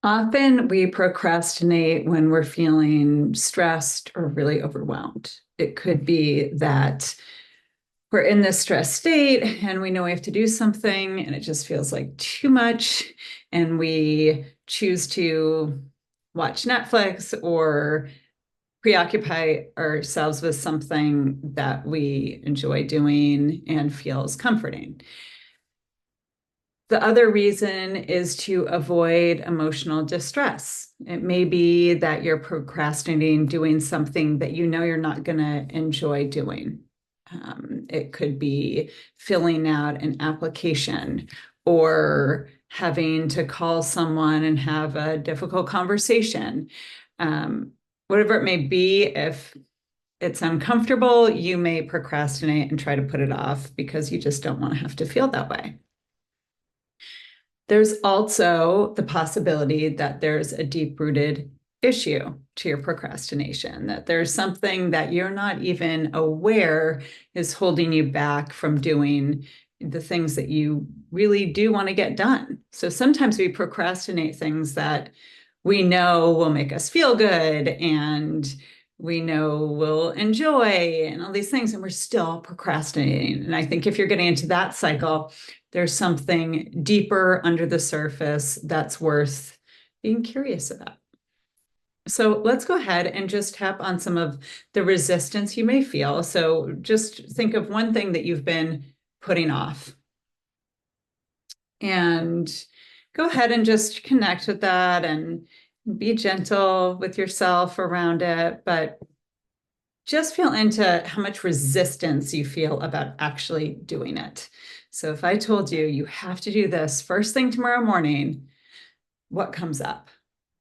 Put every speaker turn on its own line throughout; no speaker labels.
Often we procrastinate when we're feeling stressed or really overwhelmed. It could be that we're in this stress state and we know we have to do something and it just feels like too much. And we choose to watch Netflix or preoccupy ourselves with something that we enjoy doing and feels comforting. The other reason is to avoid emotional distress. It may be that you're procrastinating doing something that you know you're not going to enjoy doing. It could be filling out an application or having to call someone and have a difficult conversation. Whatever it may be, if it's uncomfortable, you may procrastinate and try to put it off because you just don't want to have to feel that way. There's also the possibility that there's a deep-rooted issue to your procrastination, that there's something that you're not even aware is holding you back from doing the things that you really do want to get done. So sometimes we procrastinate things that we know will make us feel good and we know we'll enjoy and all these things, and we're still procrastinating. And I think if you're getting into that cycle, there's something deeper under the surface that's worth being curious about. So let's go ahead and just tap on some of the resistance you may feel. So just think of one thing that you've been putting off and go ahead and just connect with that and be gentle with yourself around it, but just feel into how much resistance you feel about actually doing it. So if I told you you have to do this first thing tomorrow morning, what comes up?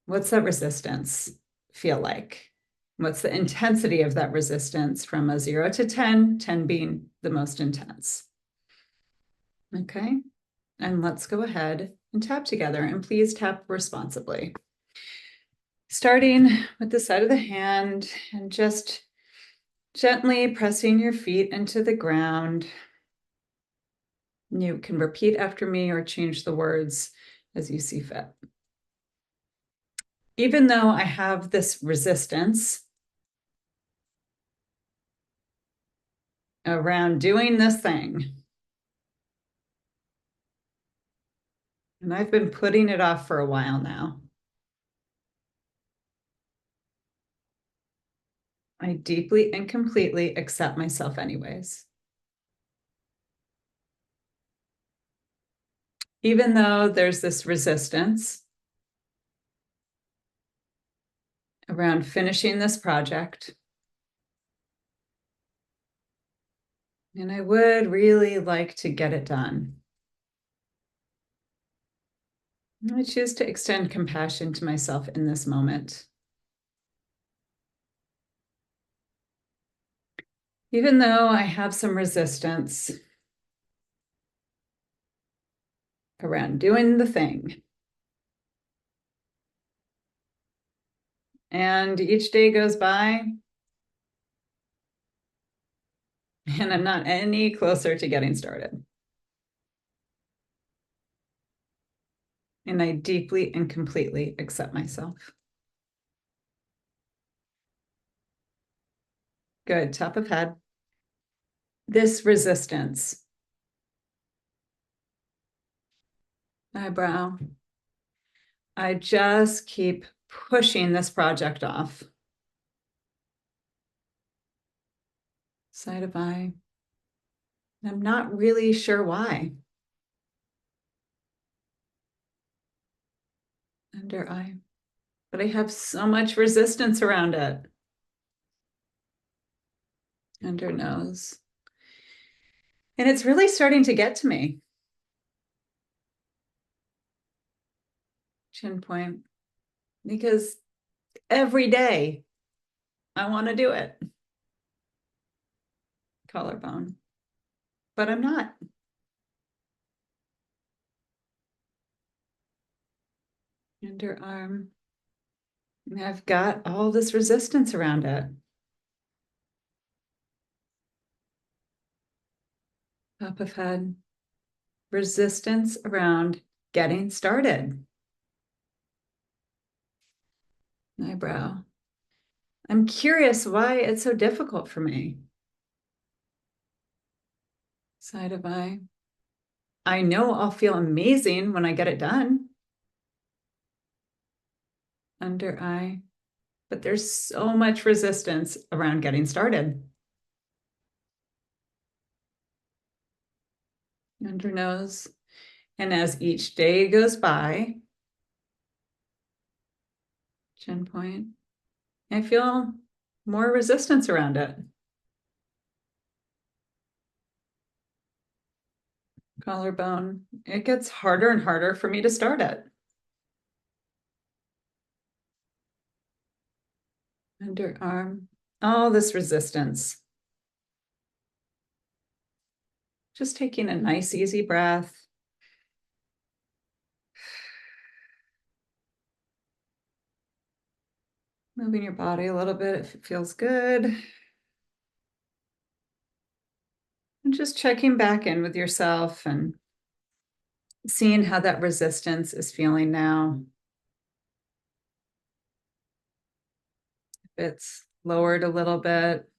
What's that resistance feel like? What's the intensity of that resistance from a 0 to 10, 10 being the most intense? Okay, and let's go ahead and tap together, and please tap responsibly. Starting with the side of the hand and just gently pressing your feet into the ground. You can repeat after me or change the words as you see fit. Even though I have this resistance around doing this thing, and I've been putting it off for a while now, I deeply and completely accept myself anyways. Even though there's this resistance around finishing this project, and I would really like to get it done, I choose to extend compassion to myself in this moment. Even though I have some resistance around doing the thing, and each day goes by, and I'm not any closer to getting started. And I deeply and completely accept myself. Good, top of head. This resistance. Eyebrow. I just keep pushing this project off. Side of eye. I'm not really sure why. Under eye. But I have so much resistance around it. Under nose. And it's really starting to get to me. Chin point. Because every day I want to do it. Collarbone. But I'm not. Underarm. And I've got all this resistance around it. Top of head. Resistance around getting started. eyebrow. I'm curious why it's so difficult for me. Side of eye. I know I'll feel amazing when I get it done. Under eye. But there's so much resistance around getting started. Under nose. And as each day goes by, chin point, I feel more resistance around it. Collarbone. It gets harder and harder for me to start it. Underarm. All this resistance. Just taking a nice, easy breath. Moving your body a little bit if it feels good. And just checking back in with yourself and seeing how that resistance is feeling now. If it's lowered a little bit,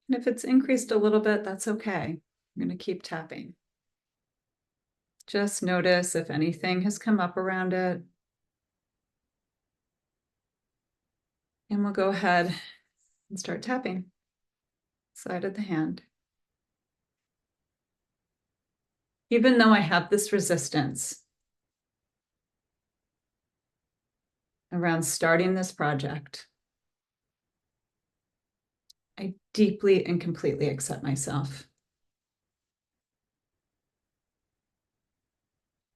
and if it's increased a little bit, that's okay. I'm going to keep tapping. Just notice if anything has come up around it. And we'll go ahead and start tapping. Side of the hand. Even though I have this resistance around starting this project, I deeply and completely accept myself.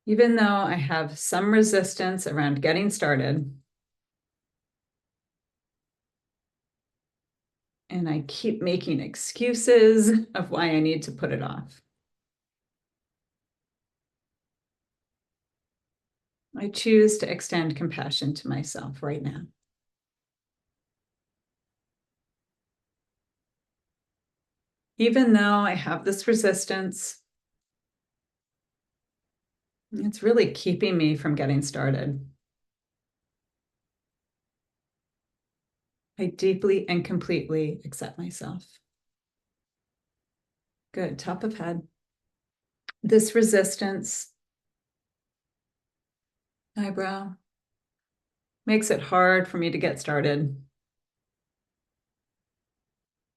Even though I have some resistance around getting started, and I keep making excuses of why I need to put it off, I choose to extend compassion to myself right now. Even though I have this resistance, it's really keeping me from getting started. I deeply and completely accept myself. Good, top of head. This resistance, eyebrow, makes it hard for me to get started.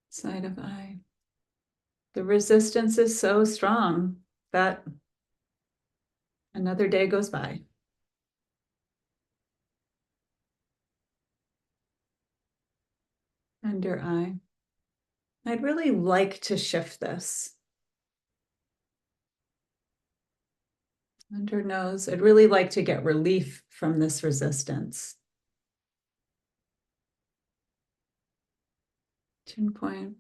Side of eye. The resistance is so strong that another day goes by. Under eye. I'd really like to shift this. Under nose. I'd really like to get relief from this resistance. Chin point.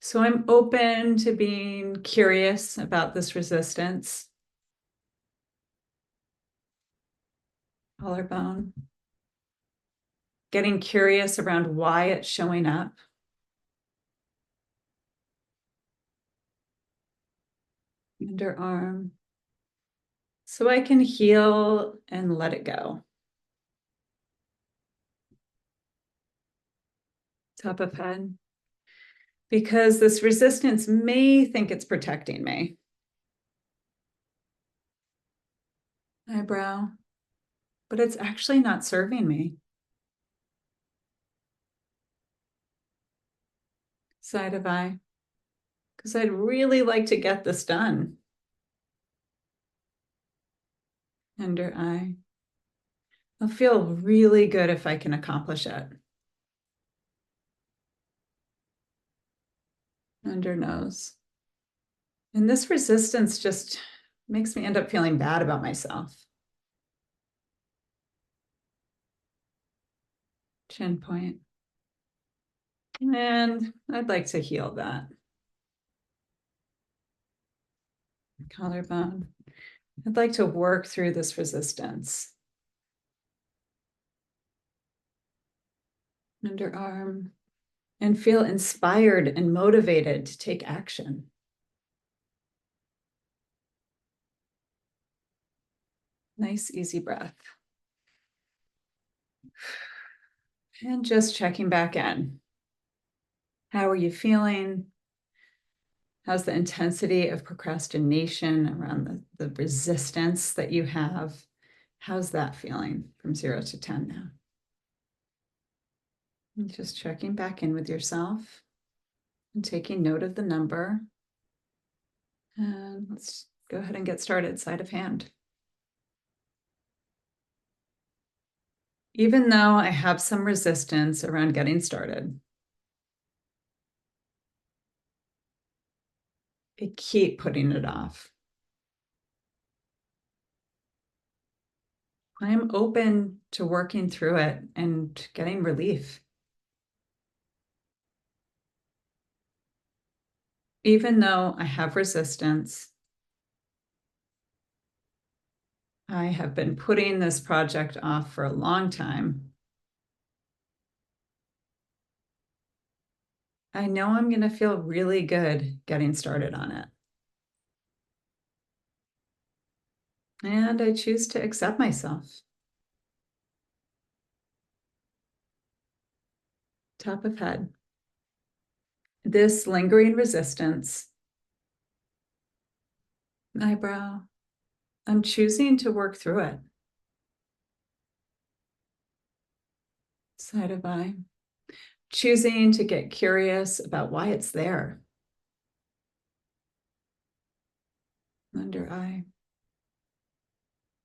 So I'm open to being curious about this resistance. Collarbone. Getting curious around why it's showing up. Underarm. So I can heal and let it go. Top of head. Because this resistance may think it's protecting me. Eyebrow. But it's actually not serving me. Side of eye. Because I'd really like to get this done. Under eye. I'll feel really good if I can accomplish it. Under nose. And this resistance just makes me end up feeling bad about myself. Chin point. And I'd like to heal that. Collarbone. I'd like to work through this resistance. Underarm. And feel inspired and motivated to take action. Nice, easy breath. And just checking back in. How are you feeling? How's the intensity of procrastination around the resistance that you have? How's that feeling from 0 to 10 now? And just checking back in with yourself and taking note of the number. And let's go ahead and get started, sleight of hand. Even though I have some resistance around getting started, I keep putting it off. I'm open to working through it and getting relief. Even though I have resistance, I have been putting this project off for a long time. I know I'm going to feel really good getting started on it. And I choose to accept myself. Top of head. This lingering resistance. Eyebrow. I'm choosing to work through it. Side of eye. Choosing to get curious about why it's there. Under eye.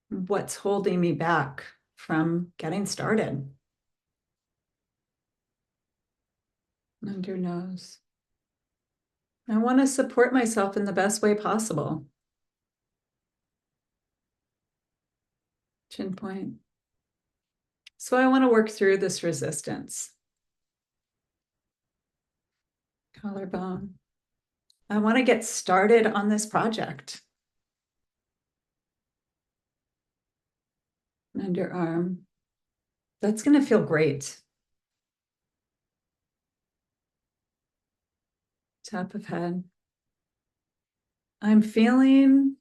What's holding me back from getting started? Under nose. I want to support myself in the best way possible. Chin point. So I want to work through this resistance. Collarbone. I want to get started on this project. Underarm. That's going to feel great. Top of head. I'm feeling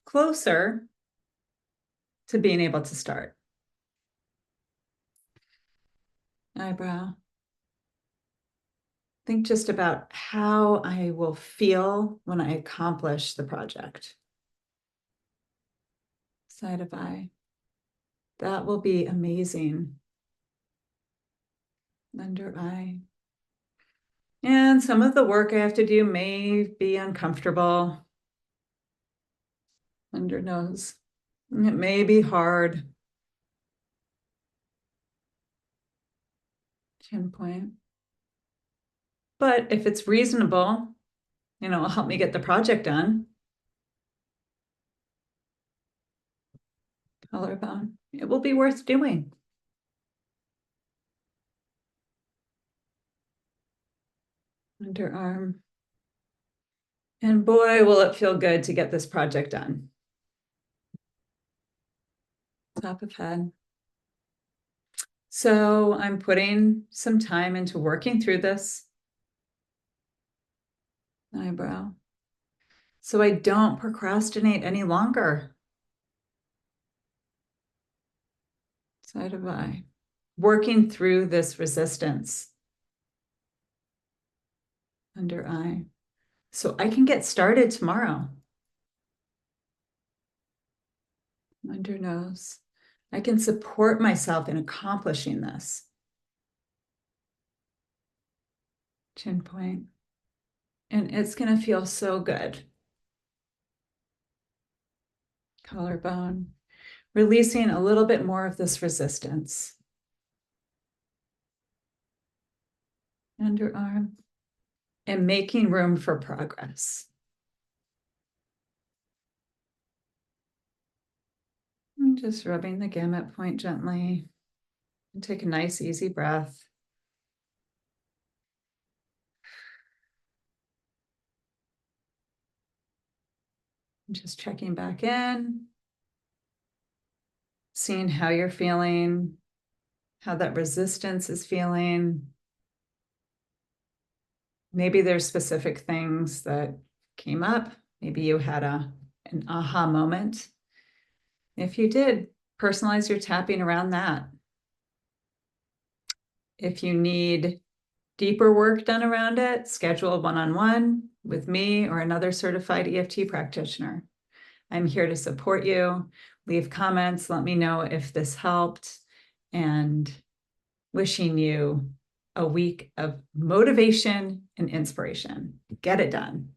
closer to being able to start. Eyebrow. Think just about how I will feel when I accomplish the project. Side of eye. That will be amazing. Under eye. And some of the work I have to do may be uncomfortable. Under nose. It may be hard. Chin point. But if it's reasonable, it'll help me get the project done. Collarbone. It will be worth doing. Underarm. And boy, will it feel good to get this project done. Top of head. So I'm putting some time into working through this. Eyebrow. So I don't procrastinate any longer. Side of eye. Working through this resistance. Under eye. So I can get started tomorrow. Under nose. I can support myself in accomplishing this. Chin point. And it's going to feel so good. Collarbone. Releasing a little bit more of this resistance. Underarm. And making room for progress. And just rubbing the gamut point gently. And take a nice, easy breath. And just checking back in. Seeing how you're feeling, how that resistance is feeling. Maybe there's specific things that came up. Maybe you had an aha moment. If you did, personalize your tapping around that. If you need deeper work done around it, schedule a one-on-one with me or another certified EFT practitioner. I'm here to support you. Leave comments. Let me know if this helped. And wishing you a week of motivation and inspiration. Get it done.